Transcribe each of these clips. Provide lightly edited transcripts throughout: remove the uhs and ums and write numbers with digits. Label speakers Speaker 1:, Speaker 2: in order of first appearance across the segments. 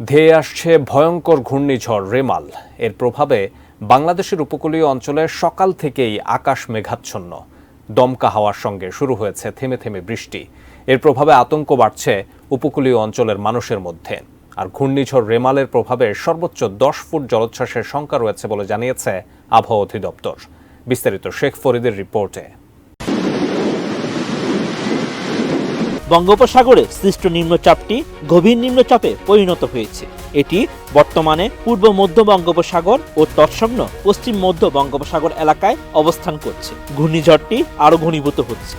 Speaker 1: ধেয়ে আসছে ভয়ঙ্কর ঘূর্ণিঝড় রেমাল। এর প্রভাবে বাংলাদেশের উপকূলীয় অঞ্চলে সকাল থেকেই আকাশ মেঘাচ্ছন্ন। দমকা হাওয়ার সঙ্গে শুরু হয়েছে থেমে থেমে বৃষ্টি। এর প্রভাবে আতঙ্ক বাড়ছে উপকূলীয় অঞ্চলের মানুষের মধ্যে। আর ঘূর্ণিঝড় রেমালের প্রভাবে সর্বোচ্চ 10 ফুট জলোচ্ছ্বাসের শঙ্কা রয়েছে বলে জানিয়েছে আবহাওয়া অধিদপ্তর। বিস্তারিত শেখ ফরিদের রিপোর্টে।
Speaker 2: বঙ্গোপসাগরে সৃষ্ট নিম্নচাপটি গভীর নিম্নচাপে পরিণত হয়েছে। এটি বর্তমানে পূর্ব মধ্য বঙ্গোপসাগর ও তৎসংলগ্ন পশ্চিম মধ্য বঙ্গোপসাগর এলাকায় অবস্থান করছে। ঘূর্ণিঝড়টি আরও ঘনীভূত হচ্ছে।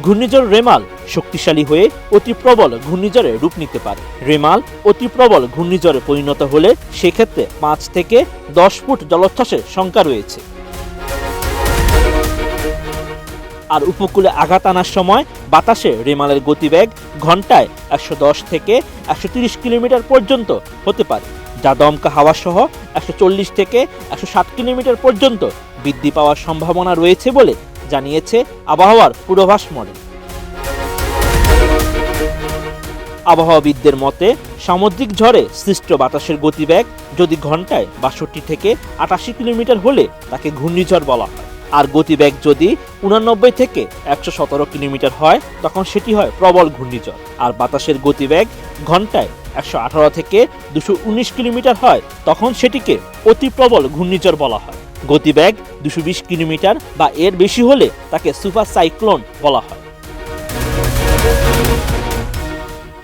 Speaker 2: ঘূর্ণিঝড় রেমাল শক্তিশালী হয়ে অতি প্রবল ঘূর্ণিঝড়ে রূপ নিতে পারে। রেমাল অতি প্রবল ঘূর্ণিঝড়ে পরিণত হলে সেক্ষেত্রে 5 থেকে 10 ফুট জলোচ্ছ্বাসের শঙ্কা রয়েছে। আর উপকূলে আঘাত আনার সময় বাতাসে রেমালের গতিবেগ ঘন্টায় 110 থেকে 130 কিলোমিটার পর্যন্ত হতে পারে, যা দমকা হাওয়া সহ 140 থেকে 160 কিলোমিটার পর্যন্ত বৃদ্ধি পাওয়ার সম্ভাবনা রয়েছে বলে জানিয়েছে আবহাওয়ার পূর্বাভাস মডেল। আবহাওয়াবিদদের মতে সামুদ্রিক ঝড়ে সৃষ্ট বাতাসের গতিবেগ যদি ঘন্টায় 62 থেকে 88 কিলোমিটার হলে তাকে ঘূর্ণিঝড় বলা হয়। আর গতিবেগ যদি 89 থেকে 117 কিলোমিটার হয় তখন সেটি হয় প্রবল ঘূর্ণিঝড়। আর বাতাসের গতিবেগ ঘন্টায় 118 থেকে 219 কিলোমিটার হয় তখন সেটিকে অতি প্রবল ঘূর্ণিঝড় বলা হয়। গতিবেগ 220 কিলোমিটার বা এর বেশি হলে তাকে সুপার সাইক্লোন বলা হয়।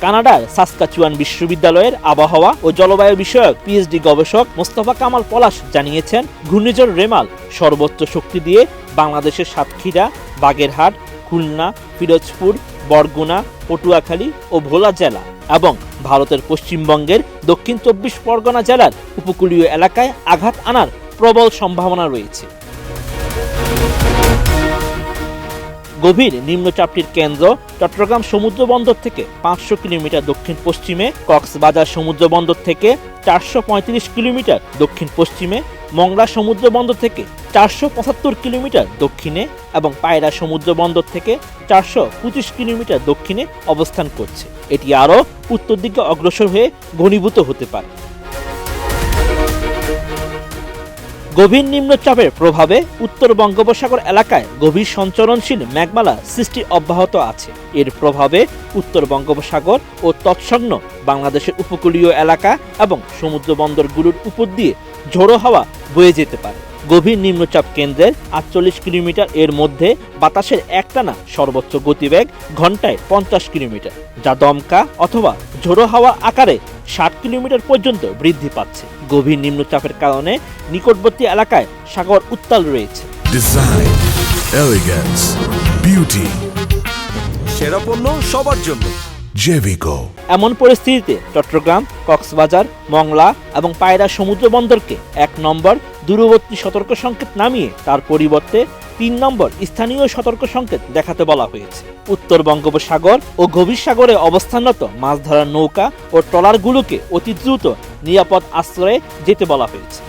Speaker 2: কানাডার সাসকাচুয়ান বিশ্ববিদ্যালয়ের আবহাওয়া ও জলবায়ু বিষয়ক পিএইচডি গবেষক মোস্তফা কামাল পলাশ জানিয়েছেন, ঘূর্ণিঝড় রেমাল সর্বোচ্চ শক্তি দিয়ে বাংলাদেশের সাতক্ষীরা, বাগেরহাট, খুলনা, পিরোজপুর, বরগুনা, পটুয়াখালী ও ভোলা জেলা এবং ভারতের পশ্চিমবঙ্গের দক্ষিণ 24 পরগনা জেলার উপকূলীয় এলাকায় আঘাত আনার প্রবল সম্ভাবনা রয়েছে। গভীর নিম্নচাপটির কেন্দ্র চট্টগ্রাম সমুদ্র বন্দর থেকে 500 কিলোমিটার দক্ষিণ পশ্চিমে, কক্সবাজার সমুদ্র বন্দর থেকে 435 কিলোমিটার দক্ষিণ পশ্চিমে, মংলা সমুদ্র বন্দর থেকে 475 কিলোমিটার দক্ষিণে এবং পায়রা সমুদ্র বন্দর থেকে 425 কিলোমিটার দক্ষিণে অবস্থান করছে। এটি আরও উত্তর দিকে অগ্রসর হয়ে ঘনীভূত হতে পারে। গভীর নিম্নচাপের প্রভাবে উত্তর বঙ্গোপসাগর এলাকায় গভীর সঞ্চরণশীল মেঘমালা সৃষ্টি অব্যাহত আছে। এর প্রভাবে উত্তর বঙ্গোপসাগর ও তৎসংলগ্ন বাংলাদেশের উপকূলীয় এলাকা এবং সমুদ্র বন্দরগুলোর উপর দিয়ে ঝোড়ো হাওয়া বয়ে যেতে পারে। গভীর নিম্নচাপ কেন্দ্রের 48 কিলোমিটার এর মধ্যে বাতাসের একটানা সর্বোচ্চ গতিবেগ ঘন্টায় 50 কিলোমিটার, যা দমকা অথবা ঝোড়ো হাওয়া আকারে 60 কিলোমিটার পর্যন্ত বৃদ্ধি পাচ্ছে। গভীর নিম্নচাপের কারণে নিকটবর্তী এলাকায় সাগর উত্তাল রয়েছে।
Speaker 3: ডিজাইন, এলিগেন্স, বিউটি, সেরা পণ্য সবার জন্য জেভিকো।
Speaker 2: এমন পরিস্থিতিতে চট্টগ্রাম, কক্সবাজার, মংলা এবং পায়রা সমুদ্র বন্দরকে 1 নম্বর দূরবর্তী সতর্ক সংকেত নামিয়ে তার পরিবর্তে 3 নম্বর স্থানীয় সতর্ক সংকেত দেখাতে বলা হয়েছে। উত্তর বঙ্গোপসাগর ও গভীর সাগরে অবস্থানরত মাছ ধরার নৌকা ও ট্রলারগুলোকে অতি দ্রুত নিরাপদ আশ্রয়ে যেতে বলা হয়েছে।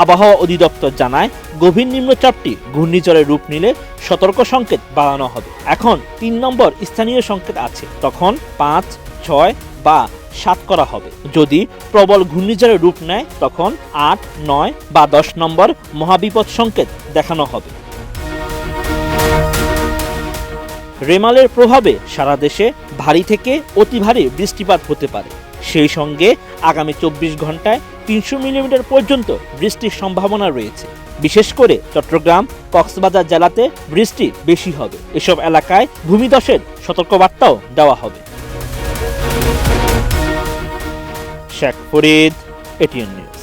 Speaker 2: আবহাওয়া অধিদপ্তর জানায়, গভীর নিম্নচাপটি ঘূর্ণিঝড়ের রূপ নিলে সতর্ক সংকেত বাড়ানো হবে। এখন 3 নম্বর স্থানীয় সংকেত আছে, তখন 5, 6 বা 7 করা হবে। যদি প্রবল ঘূর্ণিঝড়ের রূপ নেয় তখন 8, 9 বা 10 নম্বর মহাবিপদ সংকেত দেখানো হবে। রেমালের প্রভাবে সারা দেশে ভারী থেকে অতি ভারী বৃষ্টিপাত হতে পারে। সেই সঙ্গে আগামী 24 ঘন্টায় 300 মিলিমিটার পর্যন্ত বৃষ্টির সম্ভাবনা রয়েছে। বিশেষ করে চট্টগ্রাম, কক্সবাজার জেলাতে বৃষ্টি বেশি হবে। এসব এলাকায় ভূমিধসের সতর্কবার্তাও দেওয়া হবে। Sheikh Farid, ATN news.